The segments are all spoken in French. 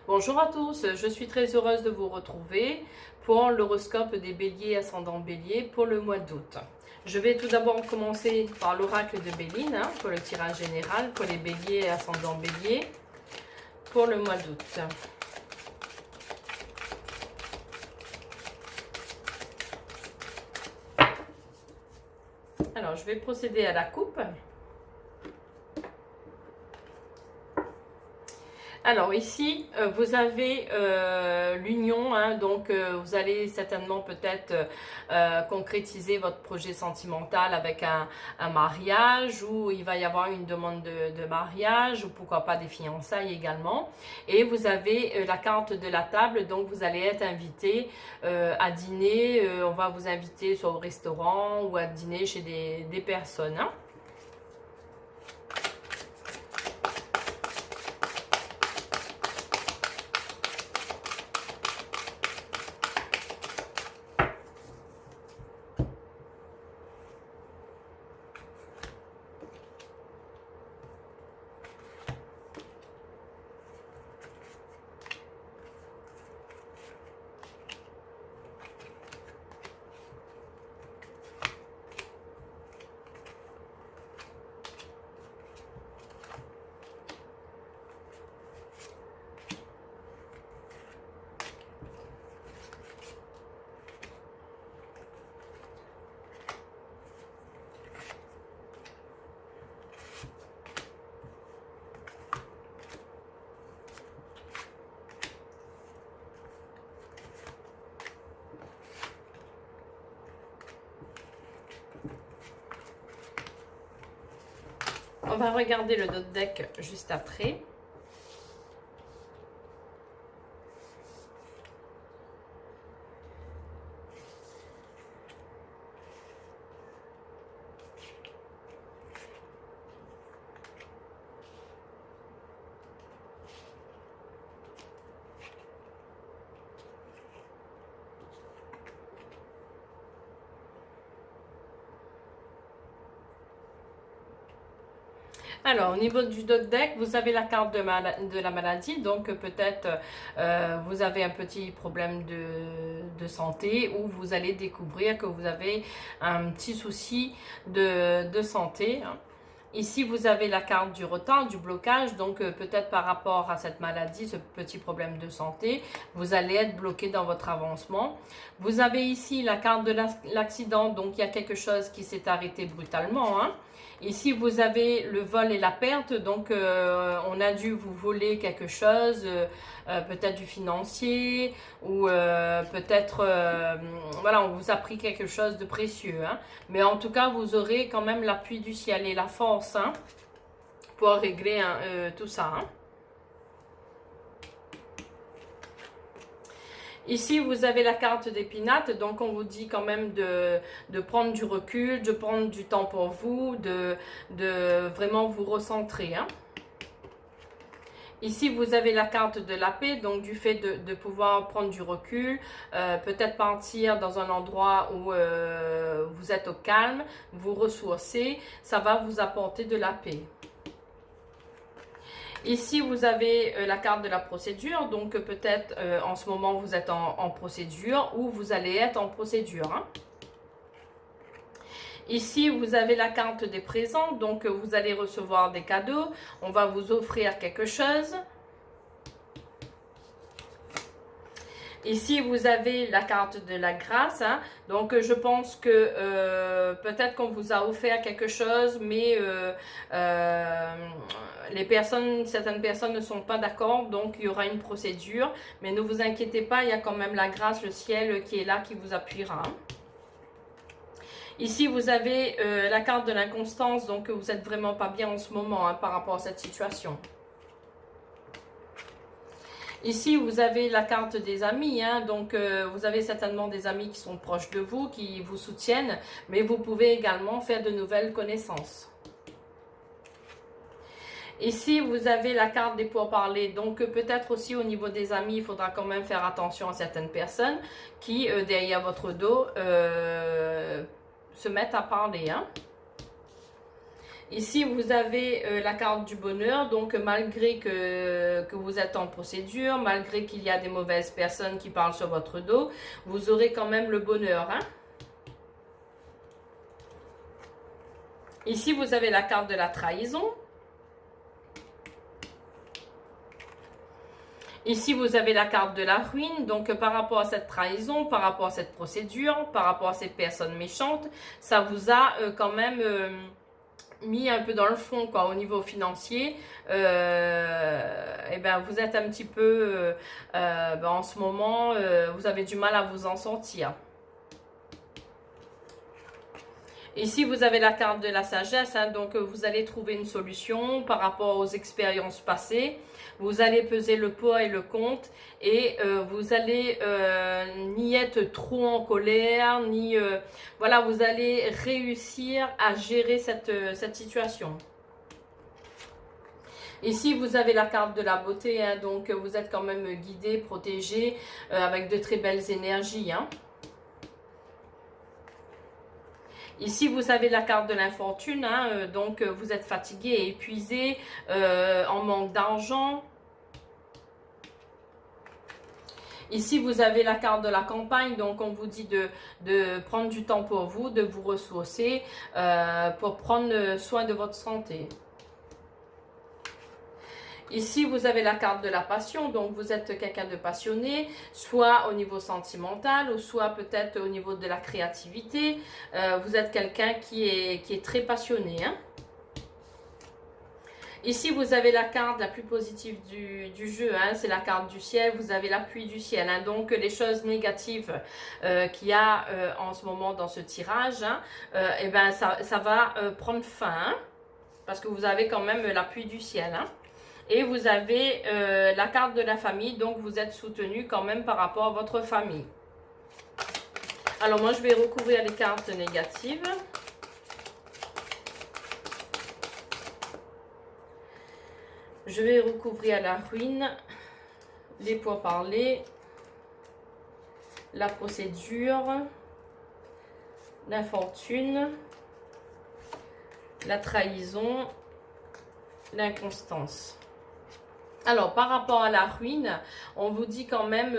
Bonjour à tous, je suis très heureuse de vous retrouver pour l'horoscope des béliers ascendant bélier pour le mois d'août. Je vais tout d'abord commencer par l'oracle de Béline pour le tirage général pour les béliers ascendant bélier pour le mois d'août. Alors, je vais procéder à la coupe. Alors ici, vous avez l'union, donc vous allez certainement peut-être concrétiser votre projet sentimental avec un mariage, ou il va y avoir une demande de mariage, ou pourquoi pas des fiançailles également. Et vous avez la carte de la table, donc vous allez être invité à dîner, on va vous inviter soit au restaurant ou à dîner chez des personnes. On va regarder le dot deck juste après. Alors, au niveau du dot deck, vous avez la carte de la maladie, donc peut-être vous avez un petit problème de santé, ou vous allez découvrir que vous avez un petit souci de santé. Ici, vous avez la carte du retard, du blocage, donc peut-être par rapport à cette maladie, ce petit problème de santé, vous allez être bloqué dans votre avancement. Vous avez ici la carte de l'accident, donc il y a quelque chose qui s'est arrêté brutalement. Ici, vous avez le vol et la perte, donc on a dû vous voler quelque chose, peut-être du financier, ou peut-être, voilà, on vous a pris quelque chose de précieux. Mais en tout cas, vous aurez quand même l'appui du ciel et la force pour régler tout ça. Ici, vous avez la carte des pinates, donc on vous dit quand même de prendre du recul, de prendre du temps pour vous, de vraiment vous recentrer. Ici, vous avez la carte de la paix, donc du fait de pouvoir prendre du recul, peut-être partir dans un endroit où vous êtes au calme, vous ressourcer, ça va vous apporter de la paix. Ici, vous avez la carte de la procédure, donc peut-être en ce moment vous êtes en procédure, ou vous allez être en procédure. Ici, vous avez la carte des présents, donc vous allez recevoir des cadeaux, on va vous offrir quelque chose. Ici, vous avez la carte de la grâce, donc je pense que peut-être qu'on vous a offert quelque chose, mais certaines personnes ne sont pas d'accord, donc il y aura une procédure, mais ne vous inquiétez pas, il y a quand même la grâce, le ciel qui est là, qui vous appuiera. Ici, vous avez la carte de l'inconstance, donc vous n'êtes vraiment pas bien en ce moment par rapport à cette situation. Ici, vous avez la carte des amis, donc vous avez certainement des amis qui sont proches de vous, qui vous soutiennent, mais vous pouvez également faire de nouvelles connaissances. Ici, vous avez la carte des pourparlers, donc peut-être aussi au niveau des amis, il faudra quand même faire attention à certaines personnes qui, derrière votre dos, se mettent à parler. Ici, vous avez la carte du bonheur. Donc, malgré que vous êtes en procédure, malgré qu'il y a des mauvaises personnes qui parlent sur votre dos, vous aurez quand même le bonheur. Hein? Ici, vous avez la carte de la trahison. Ici, vous avez la carte de la ruine. Donc, par rapport à cette trahison, par rapport à cette procédure, par rapport à ces personnes méchantes, ça vous a quand même mis un peu dans le fond, quoi, au niveau financier. Et ben, vous êtes un petit peu, en ce moment, vous avez du mal à vous en sortir. Ici, vous avez la carte de la sagesse, hein, donc vous allez trouver une solution par rapport aux expériences passées. Vous allez peser le pour et le contre et vous allez ni être trop en colère, ni... voilà, vous allez réussir à gérer cette situation. Ici, vous avez la carte de la beauté, hein, donc vous êtes quand même guidé, protégé, avec de très belles énergies, hein. Ici, vous avez la carte de l'infortune, hein, donc vous êtes fatigué et épuisé, en manque d'argent. Ici, vous avez la carte de la campagne, donc on vous dit de prendre du temps pour vous, de vous ressourcer, pour prendre soin de votre santé. Ici, vous avez la carte de la passion, donc vous êtes quelqu'un de passionné, soit au niveau sentimental, ou soit peut-être au niveau de la créativité. Vous êtes quelqu'un qui est très passionné. Hein? Ici, vous avez la carte la plus positive du jeu, hein, c'est la carte du ciel, vous avez l'appui du ciel. Hein, donc, les choses négatives qu'il y a en ce moment dans ce tirage, hein, et ben, ça va prendre fin, hein, parce que vous avez quand même l'appui du ciel. Hein. Et vous avez la carte de la famille, donc vous êtes soutenu quand même par rapport à votre famille. Alors moi, je vais recouvrir les cartes négatives. Je vais recouvrir la ruine, les pourparlers, la procédure, l'infortune, la trahison, l'inconstance. Alors, par rapport à la ruine, on vous dit quand même,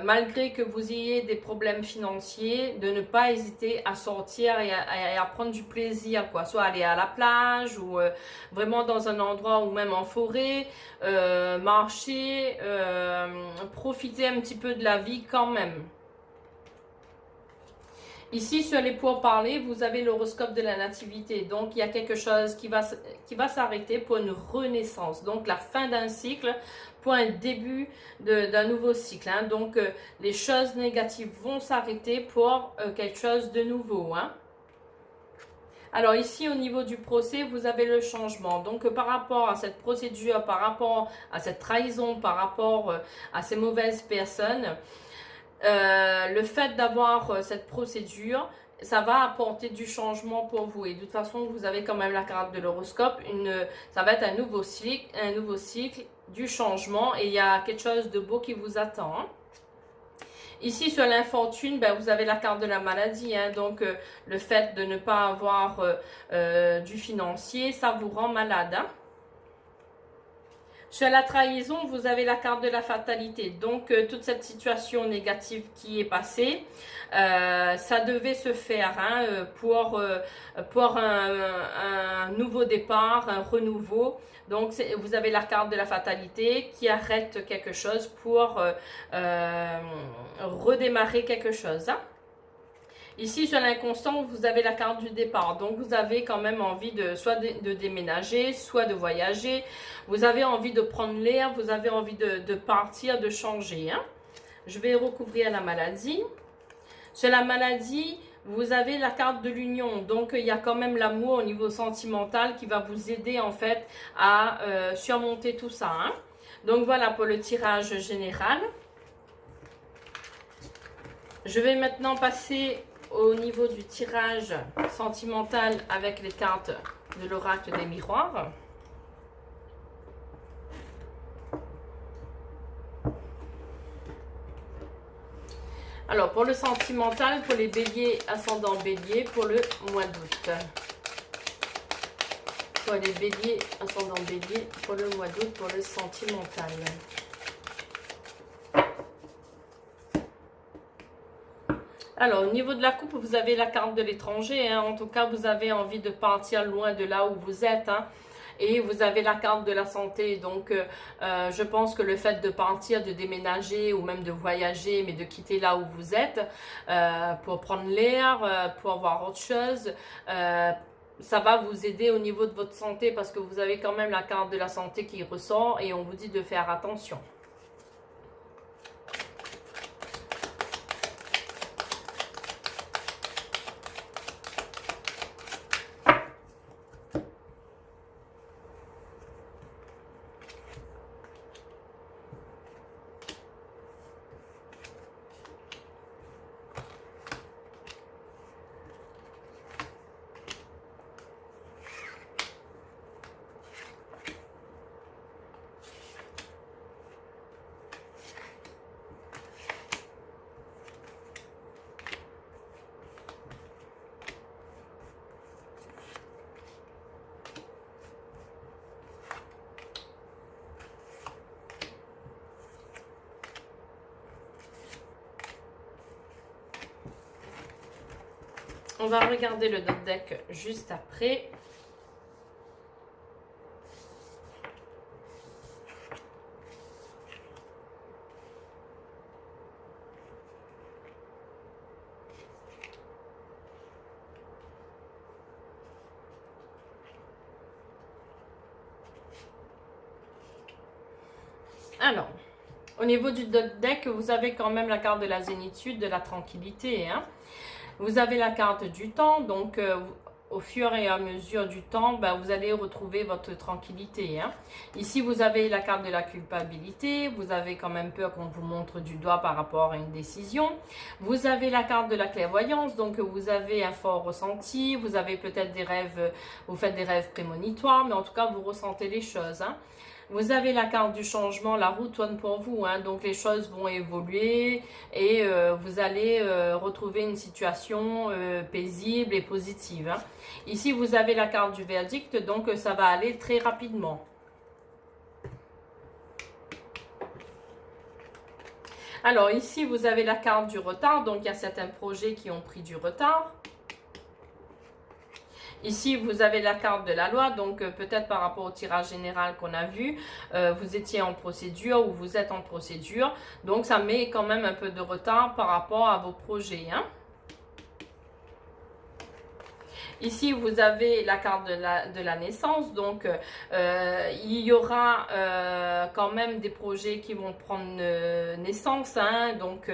malgré que vous ayez des problèmes financiers, de ne pas hésiter à sortir et à prendre du plaisir, quoi. Soit aller à la plage ou vraiment dans un endroit ou même en forêt, marcher, profiter un petit peu de la vie quand même. Ici, sur les pourparlers, vous avez l'horoscope de la nativité. Donc, il y a quelque chose qui va s'arrêter pour une renaissance. Donc, la fin d'un cycle pour un début d'un nouveau cycle. Hein. Donc, les choses négatives vont s'arrêter pour quelque chose de nouveau. Hein. Alors ici, au niveau du procès, vous avez le changement. Donc, par rapport à cette procédure, par rapport à cette trahison, par rapport à ces mauvaises personnes... le fait d'avoir cette procédure, ça va apporter du changement pour vous. Et de toute façon, vous avez quand même la carte de l'horoscope. Ça va être un nouveau cycle, du changement. Et il y a quelque chose de beau qui vous attend. Hein. Ici, sur l'infortune, ben, vous avez la carte de la maladie. Hein, donc, le fait de ne pas avoir du financier, ça vous rend malade. Hein. Sur la trahison, vous avez la carte de la fatalité. Donc, toute cette situation négative qui est passée, ça devait se faire hein, pour un nouveau départ, un renouveau. Donc, vous avez la carte de la fatalité qui arrête quelque chose pour redémarrer quelque chose. Hein. Ici, sur l'inconstant, vous avez la carte du départ. Donc, vous avez quand même envie soit de déménager, soit de voyager. Vous avez envie de prendre l'air, vous avez envie de partir, de changer. Hein. Je vais recouvrir la maladie. Sur la maladie, vous avez la carte de l'union. Donc, il y a quand même l'amour au niveau sentimental qui va vous aider en fait à surmonter tout ça. Hein. Donc, voilà pour le tirage général. Je vais maintenant passer au niveau du tirage sentimental avec les cartes de l'oracle des miroirs. Alors, pour le sentimental, pour les béliers, ascendant bélier, pour le mois d'août. pour les béliers, ascendant bélier, pour le mois d'août, pour le sentimental. Alors, au niveau de la coupe, vous avez la carte de l'étranger. Hein. En tout cas, vous avez envie de partir loin de là où vous êtes. Hein. Et vous avez la carte de la santé. Donc, je pense que le fait de partir, de déménager ou même de voyager, mais de quitter là où vous êtes pour prendre l'air, pour voir autre chose, ça va vous aider au niveau de votre santé parce que vous avez quand même la carte de la santé qui ressort et on vous dit de faire attention. On va regarder le deck juste après. Alors, au niveau du deck, vous avez quand même la carte de la zénitude, de la tranquillité, hein. Vous avez la carte du temps, donc au fur et à mesure du temps, vous allez retrouver votre tranquillité. Hein. Ici, vous avez la carte de la culpabilité, vous avez quand même peur qu'on vous montre du doigt par rapport à une décision. Vous avez la carte de la clairvoyance, donc vous avez un fort ressenti, vous avez peut-être des rêves, vous faites des rêves prémonitoires, mais en tout cas, vous ressentez les choses. Hein. Vous avez la carte du changement, la route tourne pour vous, hein, donc les choses vont évoluer et vous allez retrouver une situation paisible et positive. Hein. Ici, vous avez la carte du verdict, donc ça va aller très rapidement. Alors ici, vous avez la carte du retard, donc il y a certains projets qui ont pris du retard. Ici, vous avez la carte de la loi, donc peut-être par rapport au tirage général qu'on a vu, vous étiez en procédure ou vous êtes en procédure. Donc, ça met quand même un peu de retard par rapport à vos projets. Hein. Ici, vous avez la carte de la naissance, donc il y aura quand même des projets qui vont prendre naissance, hein, donc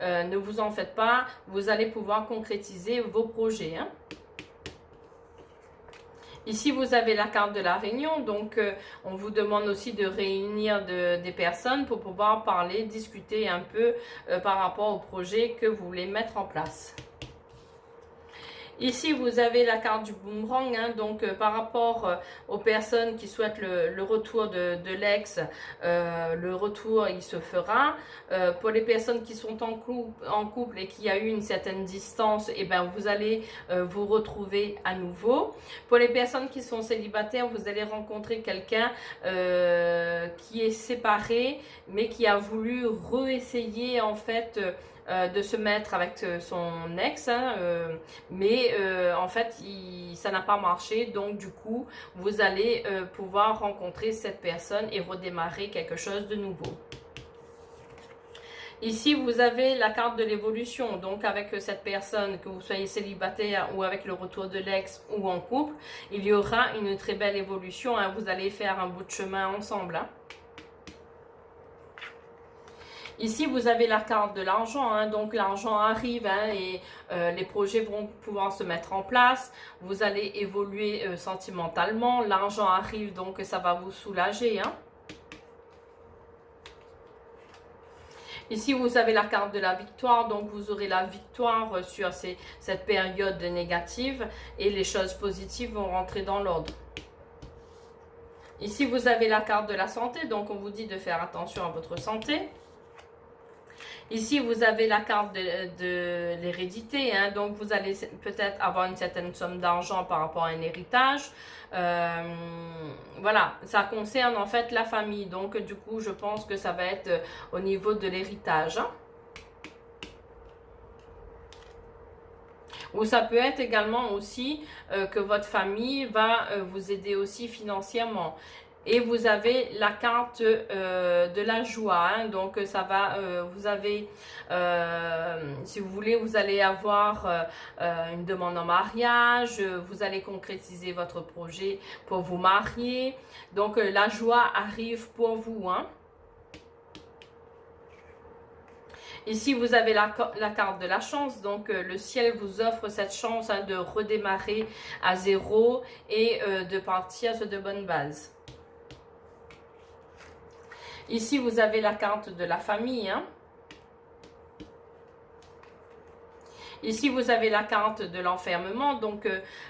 ne vous en faites pas, vous allez pouvoir concrétiser vos projets. Hein. Ici, vous avez la carte de la réunion, donc on vous demande aussi de réunir des personnes pour pouvoir parler, discuter un peu par rapport au projet que vous voulez mettre en place. Ici, vous avez la carte du boomerang, hein, donc par rapport aux personnes qui souhaitent le retour de l'ex, le retour il se fera. Pour les personnes qui sont en couple et qui a eu une certaine distance, eh ben, vous allez vous retrouver à nouveau. Pour les personnes qui sont célibataires, vous allez rencontrer quelqu'un qui est séparé, mais qui a voulu réessayer en fait de se mettre avec son ex, hein, mais en fait ça n'a pas marché, donc du coup vous allez pouvoir rencontrer cette personne et redémarrer quelque chose de nouveau. Ici, vous avez la carte de l'évolution, donc avec cette personne, que vous soyez célibataire ou avec le retour de l'ex ou en couple, il y aura une très belle évolution, hein, vous allez faire un bout de chemin ensemble. Hein. Ici, vous avez la carte de l'argent, hein, donc l'argent arrive hein, et les projets vont pouvoir se mettre en place. Vous allez évoluer sentimentalement. L'argent arrive, donc ça va vous soulager. Hein. Ici, vous avez la carte de la victoire, donc vous aurez la victoire sur cette période négative et les choses positives vont rentrer dans l'ordre. Ici, vous avez la carte de la santé, donc on vous dit de faire attention à votre santé. Ici, vous avez la carte de l'hérédité, hein, donc vous allez peut-être avoir une certaine somme d'argent par rapport à un héritage. Voilà, ça concerne en fait la famille, donc du coup, je pense que ça va être au niveau de l'héritage, hein. Ou ça peut être également aussi que votre famille va vous aider aussi financièrement. Et vous avez la carte de la joie, hein. Donc ça va, vous avez, si vous voulez, vous allez avoir une demande en mariage, vous allez concrétiser votre projet pour vous marier. Donc la joie arrive pour vous, hein. Ici, vous avez la carte de la chance, donc le ciel vous offre cette chance, hein, de redémarrer à zéro et de partir sur de bonnes bases. Ici, vous avez la carte de la famille, hein. Ici, vous avez la carte de l'enfermement, donc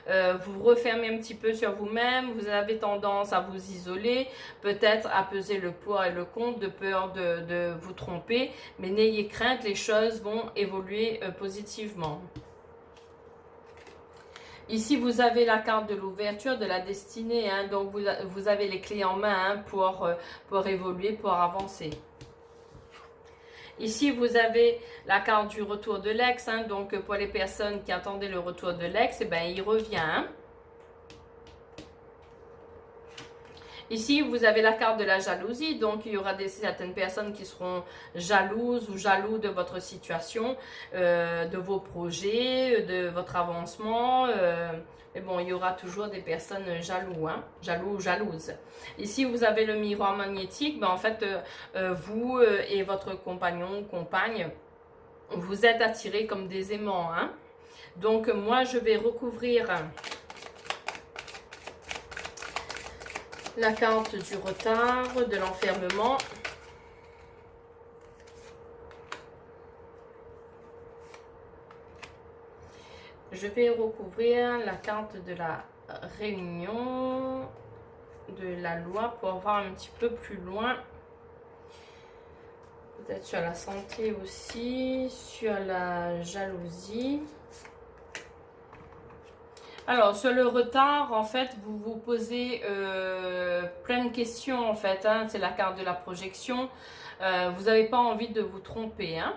vous refermez un petit peu sur vous-même, vous avez tendance à vous isoler, peut-être à peser le pour et le contre, de peur de vous tromper, mais n'ayez crainte, les choses vont évoluer positivement. Ici, vous avez la carte de l'ouverture, de la destinée, hein, donc vous avez les clés en main, hein, pour évoluer, pour avancer. Ici, vous avez la carte du retour de l'ex, hein, donc pour les personnes qui attendaient le retour de l'ex, eh ben, il revient, hein. Ici, vous avez la carte de la jalousie, donc il y aura certaines personnes qui seront jalouses ou jaloux de votre situation, de vos projets, de votre avancement. Mais bon, il y aura toujours des personnes jaloux, hein, jaloux ou jalouses. Ici, vous avez le miroir magnétique. Ben, en fait, vous et votre compagnon ou compagne, vous êtes attirés comme des aimants, hein. Donc, moi, je vais recouvrir la carte du retard, de l'enfermement. Je vais recouvrir la carte de la réunion, de la loi, pour voir un petit peu plus loin. Peut-être sur la santé aussi, sur la jalousie. Alors, sur le retard, en fait, vous vous posez plein de questions, en fait, hein. C'est la carte de la projection. Vous n'avez pas envie de vous tromper, hein.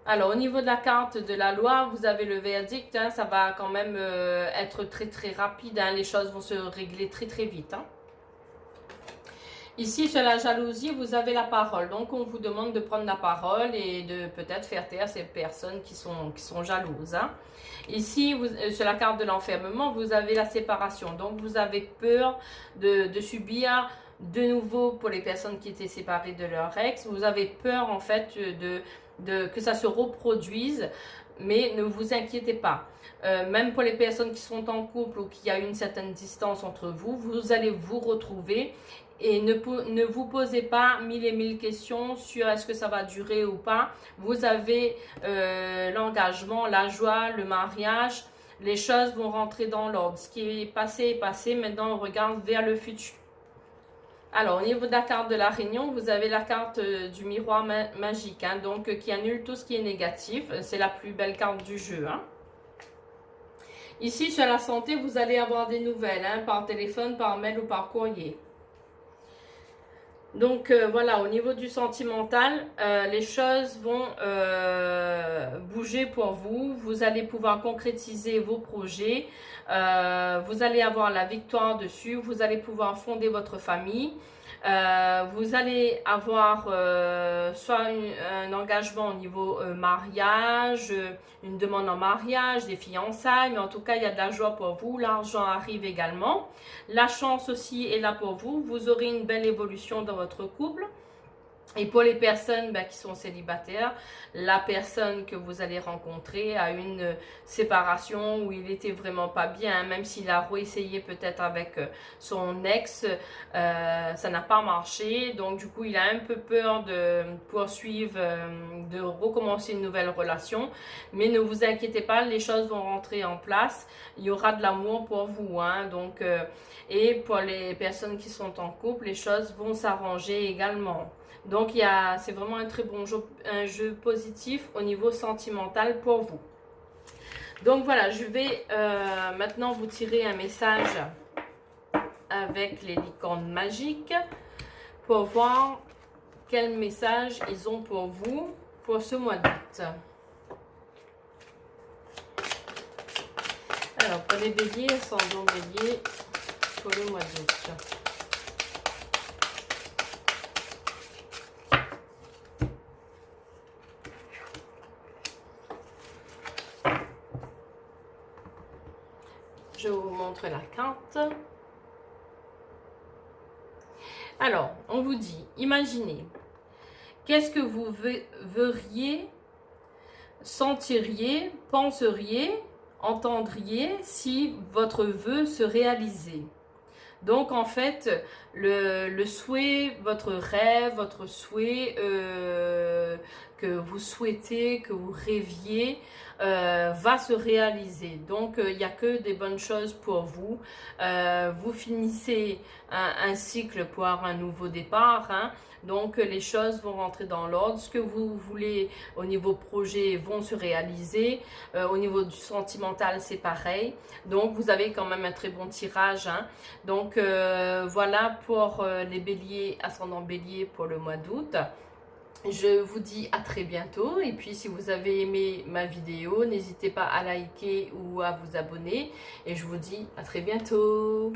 Alors, au niveau de la carte de la loi, vous avez le verdict, hein. Ça va quand même être très, très rapide, hein. Les choses vont se régler très, très vite, hein. Ici, sur la jalousie, vous avez la parole. Donc, on vous demande de prendre la parole et de peut-être faire taire ces personnes qui sont jalouses, hein. Ici, sur la carte de l'enfermement, vous avez la séparation. Donc, vous avez peur de subir de nouveau, pour les personnes qui étaient séparées de leur ex, vous avez peur en fait que ça se reproduise, mais ne vous inquiétez pas. Même pour les personnes qui sont en couple ou qu'il y a une certaine distance entre vous, vous allez vous retrouver. Et ne vous posez pas mille et mille questions sur est-ce que ça va durer ou pas. Vous avez l'engagement, la joie, le mariage. Les choses vont rentrer dans l'ordre. Ce qui est passé est passé. Maintenant, on regarde vers le futur. Alors, au niveau de la carte de la réunion, vous avez la carte du miroir magique, hein, donc qui annule tout ce qui est négatif. C'est la plus belle carte du jeu, hein. Ici, sur la santé, vous allez avoir des nouvelles, hein, par téléphone, par mail ou par courrier. Donc voilà, au niveau du sentimental, les choses vont bouger pour vous. Vous allez pouvoir concrétiser vos projets. Vous allez avoir la victoire dessus. Vous allez pouvoir fonder votre famille. Vous allez avoir soit un engagement au niveau mariage, une demande en mariage, des fiançailles, mais en tout cas, il y a de la joie pour vous. L'argent arrive également. La chance aussi est là pour vous. Vous aurez une belle évolution dans votre couple. Et pour les personnes qui sont célibataires, la personne que vous allez rencontrer a une séparation où il était vraiment pas bien, même s'il a réessayé peut-être avec son ex, ça n'a pas marché. Donc du coup, il a un peu peur de poursuivre, de recommencer une nouvelle relation. Mais ne vous inquiétez pas, les choses vont rentrer en place. Il y aura de l'amour pour vous, hein. Donc, et pour les personnes qui sont en couple, les choses vont s'arranger également. Donc, c'est vraiment un très bon jeu, un jeu positif au niveau sentimental pour vous. Donc voilà, je vais maintenant vous tirer un message avec les licornes magiques pour voir quel message ils ont pour vous pour ce mois d'août. Alors, prenez bélier, ascendant bélier pour le mois d'août. Je vous montre la carte. Alors, on vous dit, imaginez, qu'est-ce que vous verriez, sentiriez, penseriez, entendriez si votre vœu se réalisait? Donc, en fait, le souhait, votre rêve, votre souhait que vous souhaitez, que vous rêviez, va se réaliser. Donc, il n'y a que des bonnes choses pour vous. Vous finissez un cycle pour avoir un nouveau départ, hein. Donc, les choses vont rentrer dans l'ordre. Ce que vous voulez au niveau projet vont se réaliser. Au niveau du sentimental, c'est pareil. Donc, vous avez quand même un très bon tirage, hein. Donc, voilà pour les béliers, ascendant bélier pour le mois d'août. Je vous dis à très bientôt. Et puis, si vous avez aimé ma vidéo, n'hésitez pas à liker ou à vous abonner. Et je vous dis à très bientôt.